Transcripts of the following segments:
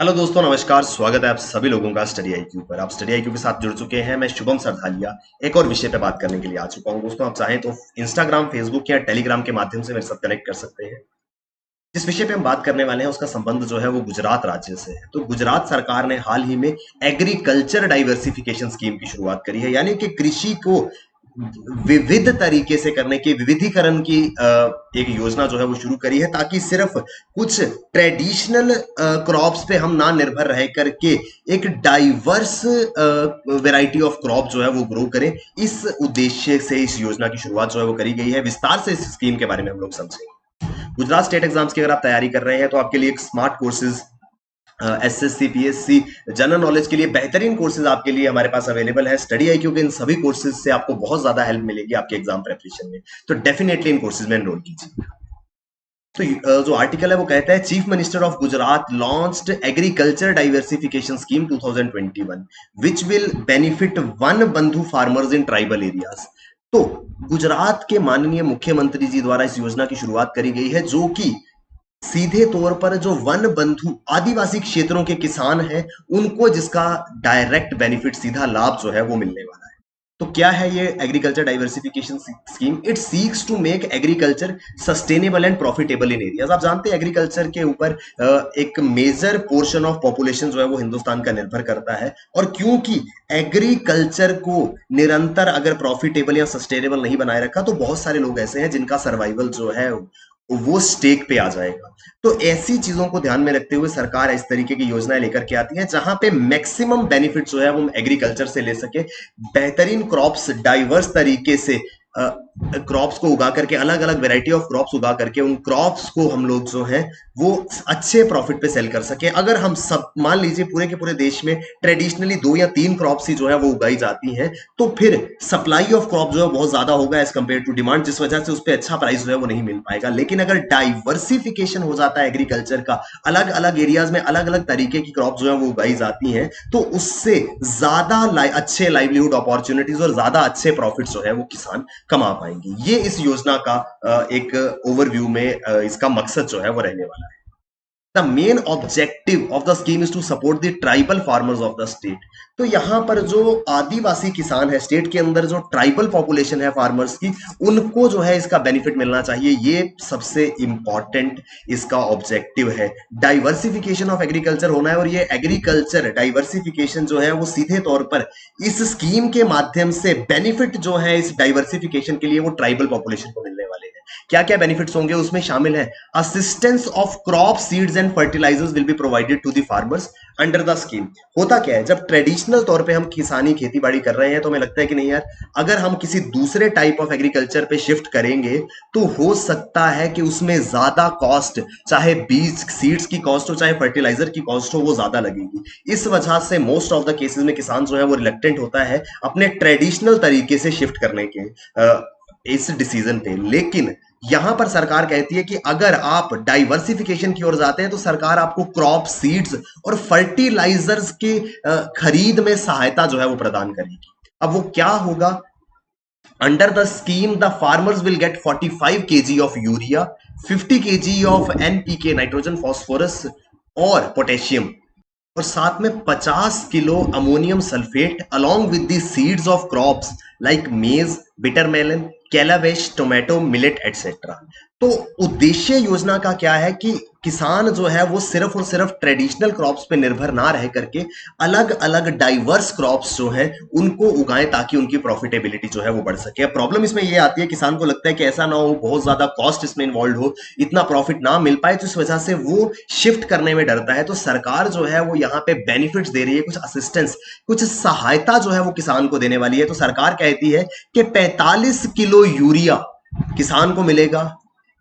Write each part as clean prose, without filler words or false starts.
Hello दोस्तों, नमस्कार। स्वागत है आप सभी लोगों का स्टडी आईक्यू पर। आप स्टडी आईक्यू के साथ जुड़ चुके हैं। मैं शुभम सरधालिया एक और विषय पे बात करने के लिए आ चुका हूं। दोस्तों, आप चाहें तो इंस्टाग्राम, फेसबुक या टेलीग्राम के माध्यम से मेरे साथ कनेक्ट कर सकते हैं। जिस विषय पे हम बात करने वाले हैं उसका संबंध जो है वो गुजरात राज्य से है। तो गुजरात सरकार ने हाल ही में एग्रीकल्चर डाइवर्सिफिकेशन स्कीम की शुरुआत करी है, यानी कि कृषि को विविध तरीके से करने की, विविधीकरण की एक योजना जो है वो शुरू करी है, ताकि सिर्फ कुछ ट्रेडिशनल क्रॉप्स पे हम ना निर्भर रह करके एक डाइवर्स वैरायटी ऑफ क्रॉप जो है वो ग्रो करें। इस उद्देश्य से इस योजना की शुरुआत जो है वो करी गई है। विस्तार से इस स्कीम के बारे में हम लोग समझेंगे। गुजरात स्टेट एग्जाम्स की अगर आप तैयारी कर रहे हैं तो आपके लिए एक smart courses, SSC, PSC, general knowledge के लिए बेहतरीन कोर्सेज आपके लिए हमारे पास अवेलेबल है। स्टडी आईक्यू के इन सभी कोर्सेज से आपको बहुत ज्यादा हेल्प मिलेगी आपके एग्जाम प्रिपरेशन में। तो डेफिनेटली इन कोर्सेज में एनरोल कीजिए। तो जो आर्टिकल है वो कहता है, chief minister of Gujarat launched agriculture diversification scheme 2021 which will benefit one बंधु फार्मर्स इन ट्राइबल एरियाज। तो गुजरात के माननीय मुख्यमंत्री जी द्वारा इस योजना की शुरुआत करी गई है, जो कि सीधे तौर पर जो वन बंधु आदिवासी क्षेत्रों के किसान हैं उनको जिसका डायरेक्ट बेनिफिट, सीधा लाभ जो है वो मिलने वाला है। तो क्या है ये agriculture diversification scheme? It seeks to make agriculture sustainable and profitable in areas. आप जानते हैं एग्रीकल्चर के ऊपर एक मेजर पोर्शन ऑफ पॉपुलेशन जो है वो हिंदुस्तान का निर्भर करता है, और क्योंकि एग्रीकल्चर को निरंतर अगर प्रॉफिटेबल या सस्टेनेबल नहीं बनाए रखा तो बहुत सारे लोग ऐसे हैं जिनका सर्वाइवल जो है वो स्टेक पे आ जाएगा। तो ऐसी चीजों को ध्यान में रखते हुए सरकार इस तरीके की योजनाएं लेकर के आती है, जहां पे मैक्सिमम बेनिफिट जो है वो एग्रीकल्चर से ले सके। बेहतरीन क्रॉप्स, डाइवर्स तरीके से क्रॉप्स को उगा करके, अलग अलग वैरायटी ऑफ क्रॉप्स उगा करके उन क्रॉप्स को हम लोग जो है वो अच्छे प्रॉफिट पे सेल कर सके। अगर हम सब मान लीजिए पूरे के पूरे देश में ट्रेडिशनली 2 या 3 क्रॉप्स ही जो है वो उगाई जाती हैं, तो फिर सप्लाई ऑफ क्रॉप जो है बहुत ज्यादा होगा एज कंपेयर टू डिमांड, जिस वजह से उस पर अच्छा प्राइस जो है वो नहीं मिल पाएगा। लेकिन अगर डाइवर्सिफिकेशन हो जाता है एग्रीकल्चर का, अलग अलग एरियाज में अलग अलग तरीके की क्रॉप जो है वो उगाई जाती हैं, तो उससे ज्यादा अच्छे लाइवलीहुड अपॉर्चुनिटीज और ज्यादा अच्छे प्रॉफिट जो है वो किसान कमा पाएंगे। ये इस योजना का एक ओवरव्यू में इसका मकसद जो है वो रहने वाला है। The main objective of the scheme is to support the tribal farmers of the state. तो यहां पर जो आदिवासी किसान है, स्टेट के अंदर जो ट्राइबल पॉपुलेशन है फार्मर्स की, उनको जो है इसका बेनिफिट मिलना चाहिए। ये सबसे इंपॉर्टेंट इसका ऑब्जेक्टिव है। डाइवर्सिफिकेशन ऑफ एग्रीकल्चर होना है, और ये एग्रीकल्चर डाइवर्सिफिकेशन जो है वो सीधे तौर पर इस स्कीम के माध्यम से बेनिफिट जो है इस डाइवर्सिफिकेशन के लिए वो ट्राइबल पॉपुलेशन को मिलने वाले हैं। क्या क्या बेनिफिट्स होंगे उसमें शामिल है? Assistance of crop seeds and fertilisers will be provided to the farmers under the scheme. होता क्या है, जब ट्रेडिशनल तौर पे हम किसानी खेती बाड़ी कर रहे हैं तो हमें लगता है कि नहीं यार, अगर हम किसी दूसरे टाइप ऑफ एग्रीकल्चर पे शिफ्ट करेंगे तो हो सकता है कि उसमें ज्यादा कॉस्ट, चाहे बीज सीड्स की कॉस्ट हो, चाहे फर्टिलाइजर की कॉस्ट हो, वो ज्यादा लगेगी। इस वजह से मोस्ट ऑफ द केसेस में किसान जो है वो रिलक्टेंट होता है अपने ट्रेडिशनल तरीके से शिफ्ट करने के इस डिसीजन पे। लेकिन यहां पर सरकार कहती है कि अगर आप डाइवर्सिफिकेशन की ओर जाते हैं तो सरकार आपको क्रॉप सीड्स और फर्टिलाइजर्स की खरीद में सहायता जो है वो प्रदान करेगी। अब वो क्या होगा? Under the scheme the farmers will get 45 kg of urea, 50 kg of NPK, nitrogen, phosphorus और पोटेशियम, और साथ में 50 kilo ammonium sulphate along with the seeds of crops like मेज, बिटरमेलन, कैलावेश, टोमेटो, मिलेट एटसेट्रा। तो उद्देश्य योजना का क्या है कि किसान जो है वो सिर्फ और सिर्फ ट्रेडिशनल क्रॉप्स पे निर्भर ना रह करके अलग अलग डाइवर्स क्रॉप्स जो है उनको उगाएं, ताकि उनकी प्रॉफिटेबिलिटी जो है वो बढ़ सके। प्रॉब्लम इसमें ये आती है, किसान को लगता है कि ऐसा ना हो, बहुत ज्यादा कॉस्ट इसमें इन्वॉल्व हो, इतना प्रॉफिट ना मिल पाए, तो इस वजह से वो शिफ्ट करने में डरता है। तो सरकार जो है वो यहाँ पे बेनिफिट्स दे रही है, कुछ असिस्टेंस, कुछ सहायता जो है वो किसान को देने वाली है। तो सरकार कहती है कि 45 किलो यूरिया किसान को मिलेगा,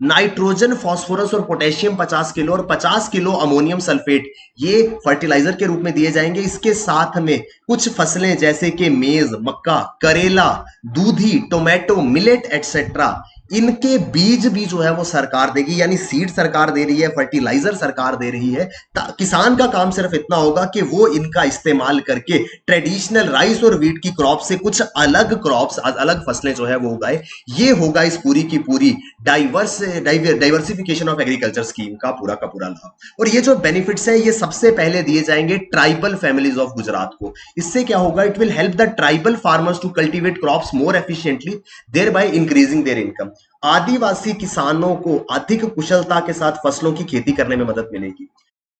नाइट्रोजन, फास्फोरस और पोटेशियम 50 किलो, और 50 किलो अमोनियम सल्फेट ये फर्टिलाइजर के रूप में दिए जाएंगे। इसके साथ में कुछ फसलें जैसे कि मेज, मक्का, करेला, दूधी, टोमेटो, मिलेट एटसेट्रा, इनके बीज भी जो है वो सरकार देगी, यानी सीड सरकार दे रही है, फर्टिलाइजर सरकार दे रही है। किसान का काम सिर्फ इतना होगा कि वो इनका इस्तेमाल करके ट्रेडिशनल राइस और व्हीट की क्रॉप से कुछ अलग क्रॉप्स, अलग फसलें जो है वो उगाए। ये होगा इस पूरी की पूरी डाइवर्सिफिकेशन ऑफ एग्रीकल्चर स्कीम का पूरा लाभ। और ये जो बेनिफिट्स है ये सबसे पहले दिए जाएंगे ट्राइबल फैमिलीज ऑफ गुजरात को। इससे क्या होगा, it will help the tribal farmers to cultivate crops more efficiently, thereby increasing their income. आदिवासी किसानों को अधिक कुशलता के साथ फसलों की खेती करने में मदद मिलेगी।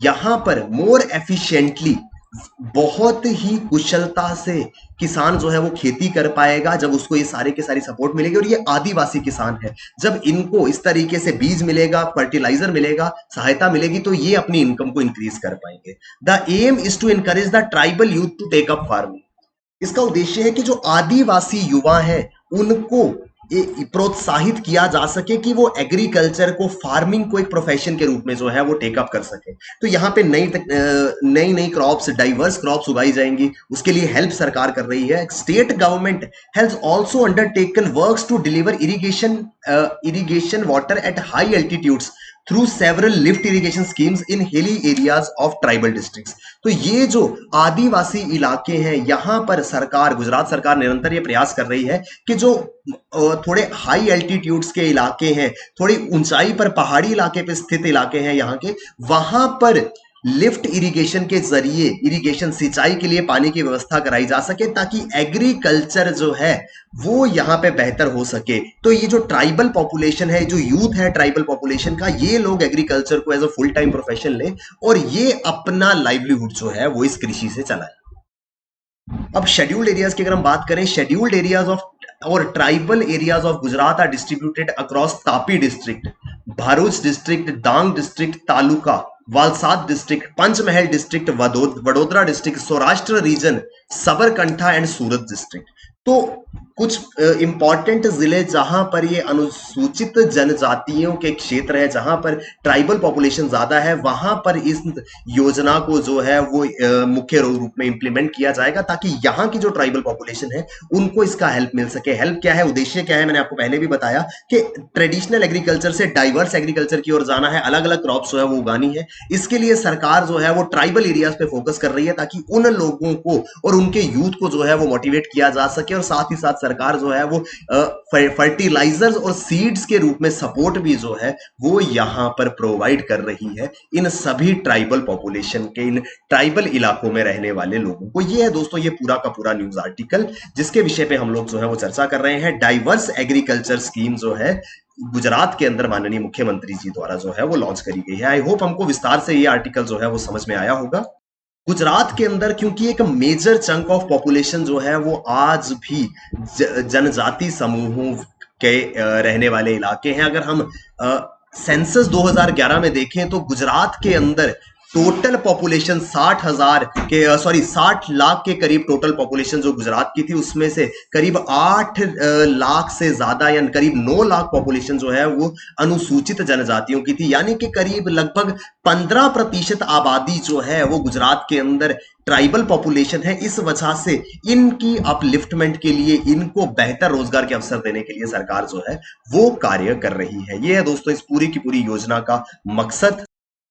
यहां पर मोर एफिशिएंटली, बहुत ही कुशलता से किसान जो है वो खेती कर पाएगा जब उसको ये सारे के सारी सपोर्ट मिलेगी। और ये आदिवासी किसान है, जब इनको इस तरीके से बीज मिलेगा, फर्टिलाइजर मिलेगा, सहायता मिलेगी, तो ये अपनी इनकम को इंक्रीज कर पाएंगे। The aim is to encourage the tribal youth to take up farming. इसका उद्देश्य है कि जो आदिवासी युवा हैं उनको प्रोत्साहित किया जा सके कि वो एग्रीकल्चर को, फार्मिंग को एक प्रोफेशन के रूप में जो है वो टेकअप कर सके। तो यहाँ पे नई नई क्रॉप्स, डाइवर्स क्रॉप्स उगाई जाएंगी, उसके लिए हेल्प सरकार कर रही है। State government has also undertaken works to deliver irrigation water at high altitudes through several lift irrigation schemes in hilly areas of tribal districts. तो ये जो आदिवासी इलाके हैं, यहां पर सरकार, गुजरात सरकार निरंतर ये प्रयास कर रही है कि जो थोड़े हाई एल्टीट्यूड्स के इलाके हैं, थोड़ी ऊंचाई पर पहाड़ी इलाके पे स्थित इलाके हैं यहाँ के, वहां पर लिफ्ट इरिगेशन के जरिए, इरिगेशन सिंचाई के लिए पानी की व्यवस्था कराई जा सके, ताकि एग्रीकल्चर जो है वो यहाँ पे बेहतर हो सके। तो ये जो ट्राइबल पॉपुलेशन है, जो यूथ है ट्राइबल पॉपुलेशन का, ये लोग एग्रीकल्चर को as a full time profession ले और ये अपना लाइवलीहुड जो है वो इस कृषि से चलाए। अब शेड्यूल्ड एरियाज की अगर हम बात करें, शेड्यूल्ड एरियाज ऑफ और tribal areas of Gujarat are distributed across Tapi district, Bharuch district, Dang district, taluka, Valsad district, Panchmahal district, Vadodara district, Saurashtra region, Sabarkantha and Surat district. तो कुछ इंपॉर्टेंट जिले जहां पर ये अनुसूचित जनजातियों के क्षेत्र है, जहां पर ट्राइबल पॉपुलेशन ज्यादा है, वहां पर इस योजना को जो है वो मुख्य रूप में इंप्लीमेंट किया जाएगा, ताकि यहाँ की जो ट्राइबल पॉपुलेशन है उनको इसका हेल्प मिल सके। हेल्प क्या है, उद्देश्य क्या है, मैंने आपको पहले भी बताया कि ट्रेडिशनल एग्रीकल्चर से डाइवर्स एग्रीकल्चर की ओर जाना है, अलग अलग क्रॉप्स जो है वो उगानी है। इसके लिए सरकार जो है वो ट्राइबल एरियाज पे फोकस कर रही है, ताकि उन लोगों को और उनके यूथ को जो है वो मोटिवेट किया जा सके। और साथ ही साथ सरकार जो है वो फर्टिलाइजर्स और सीड्स के रूप में सपोर्ट भी जो है वो यहां पर प्रोवाइड कर रही है इन सभी ट्राइबल पॉपुलेशन के, इन ट्राइबल इलाकों में रहने वाले लोगों को। ये है दोस्तों ये पूरा का पूरा न्यूज आर्टिकल, जिसके विषय पे हम लोग जो है वो चर्चा कर रहे हैं। डाइवर्स एग्रीकल्चर स्कीम जो है गुजरात के अंदर माननीय मुख्यमंत्री जी द्वारा जो है वो लॉन्च करी गई है। आई होप हमको विस्तार से ये आर्टिकल जो है वो समझ में आया होगा। गुजरात के अंदर क्योंकि एक मेजर चंक ऑफ पॉपुलेशन जो है वो आज भी जनजाति समूहों के रहने वाले इलाके हैं। अगर हम सेंसस 2011 में देखें तो गुजरात के अंदर टोटल पॉपुलेशन 60 लाख के करीब टोटल पॉपुलेशन जो गुजरात की थी, उसमें से करीब 8 लाख से ज्यादा या करीब 9 लाख पॉपुलेशन जो है वो अनुसूचित जनजातियों की थी। यानी कि करीब लगभग 15% आबादी जो है वो गुजरात के अंदर ट्राइबल पॉपुलेशन है। इस वजह से इनकी अपलिफ्टमेंट के लिए, इनको बेहतर रोजगार के अवसर देने के लिए सरकार जो है वो कार्य कर रही है। ये है दोस्तों इस पूरी की पूरी योजना का मकसद।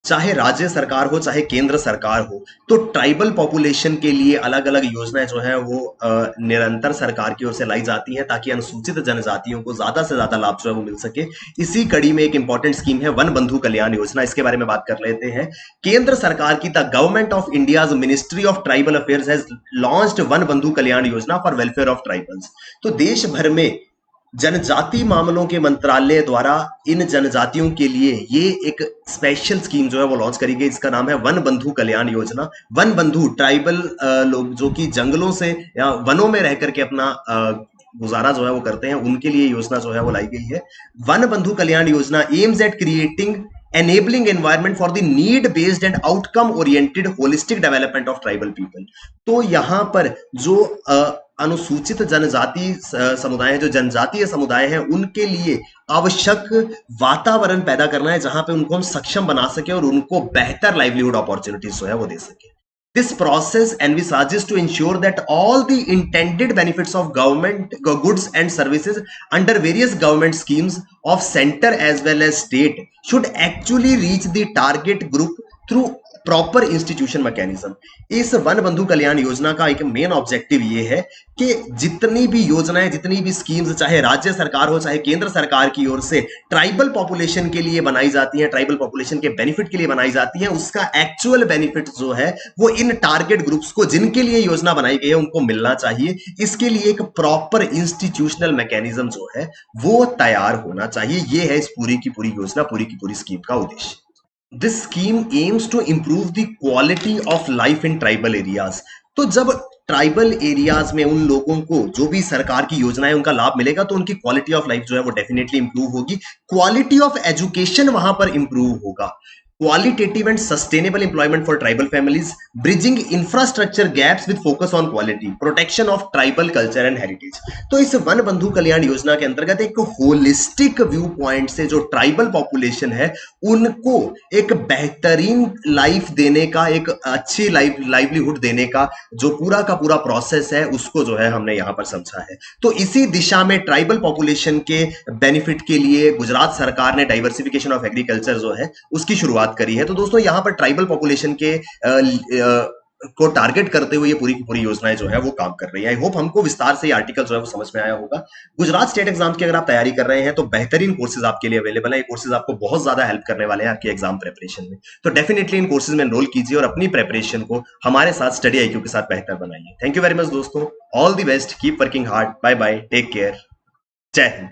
चाहे राज्य सरकार हो चाहे केंद्र सरकार हो, तो ट्राइबल पॉपुलेशन के लिए अलग अलग योजनाएं जो है वो निरंतर सरकार की ओर से लाई जाती हैं, ताकि अनुसूचित जनजातियों को ज्यादा से ज्यादा लाभ जो है वो मिल सके। इसी कड़ी में एक इंपॉर्टेंट स्कीम है वन बंधु कल्याण योजना, इसके बारे में बात कर लेते हैं। केंद्र सरकार की the government of India's ministry of tribal affairs has launched one बंधु Kalyan Yojana for welfare of tribals. तो देश भर में जनजाति मामलों के मंत्रालय द्वारा इन जनजातियों के लिए ये एक स्पेशल स्कीम जो है वो लॉन्च करी गई, इसका नाम है वन बंधु कल्याण योजना। वन बंधु ट्राइबल लोग जो कि जंगलों से या वनों में रह करके अपना गुजारा जो है वो करते हैं, उनके लिए योजना जो है वो लाई गई है। वन बंधु Kalyan Yojana aims at creating enabling environment for the need based and outcome oriented holistic development of tribal people। तो यहां पर जो अनुसूचित जनजाति समुदाय, जो जनजातीय समुदाय हैं, उनके लिए आवश्यक वातावरण पैदा करना है जहां पे उनको हम सक्षम बना सके और उनको बेहतर लाइवलीहुड अपॉर्चुनिटीज जो है वो दे सके। This process envisages to ensure that all the intended benefits of government goods and services under various government schemes of center as well as state should actually reach the target group through proper institution mechanism. इस one बंधु कल्याण योजना का एक main objective ये है कि जितनी भी योजनाएं, जितनी भी स्कीम्स, चाहे राज्य सरकार हो चाहे केंद्र सरकार की ओर से ट्राइबल पॉपुलेशन के लिए बनाई जाती है, ट्राइबल पॉपुलेशन के बेनिफिट के लिए बनाई जाती है, उसका एक्चुअल बेनिफिट जो है वो इन टारगेट ग्रुप्स को, जिनके लिए योजना बनाई गई है, उनको मिलना चाहिए। इसके लिए एक प्रॉपर इंस्टीट्यूशनल मैकेनिज्म जो है वो तैयार होना चाहिए। ये है इस पूरी की पूरी योजना, पूरी की पूरी स्कीम का उद्देश्य। This scheme aims to improve the quality of life in tribal areas. तो जब ट्राइबल एरियाज में उन लोगों को जो भी सरकार की योजनाएं उनका लाभ मिलेगा तो उनकी क्वालिटी ऑफ लाइफ जो है वो डेफिनेटली इंप्रूव होगी। क्वालिटी ऑफ एजुकेशन वहां पर इंप्रूव होगा। Qualitative and sustainable employment for tribal families, bridging infrastructure gaps with focus on quality, protection of tribal culture and heritage. तो इस वन बंधु कल्याण योजना के अंतर्गत एक होलिस्टिक व्यू पॉइंट से जो ट्राइबल पॉपुलेशन है उनको एक बेहतरीन लाइफ देने का, एक अच्छी लाइवलीहुड देने का जो पूरा का पूरा प्रोसेस है उसको जो है हमने यहां पर समझा है। तो इसी दिशा में ट्राइबल पॉपुलेशन के बेनिफिट के लिए गुजरात सरकार ने डाइवर्सिफिकेशन ऑफ एग्रीकल्चर जो है उसकी शुरुआत करी है। तो दोस्तों यहां पर ट्राइबल पॉपुलेशन के को टारगेट करते हुए ये पूरी की पूरी योजनाएं जो है वो काम कर रही है। आई होप हमको विस्तार से ये आर्टिकल जो है वो समझ में आया होगा। गुजरात स्टेट एग्जाम की अगर आप तैयारी कर रहे हैं तो बेहतरीन कोर्सेज आपके लिए अवेलेबल है। ये कोर्सेज आपको बहुत ज्यादा हेल्प करने वाले हैं आपकी एग्जाम प्रिपरेशन में। तो डेफिनेटली इन कोर्सेज में एनरोल कीजिए और अपनी प्रिपरेशन को हमारे साथ स्टडी आईक्यू के साथ बेहतर बनाइए। थैंक यू वेरी मच दोस्तों, all the best, keep working hard, bye bye, take care, जय हिंद।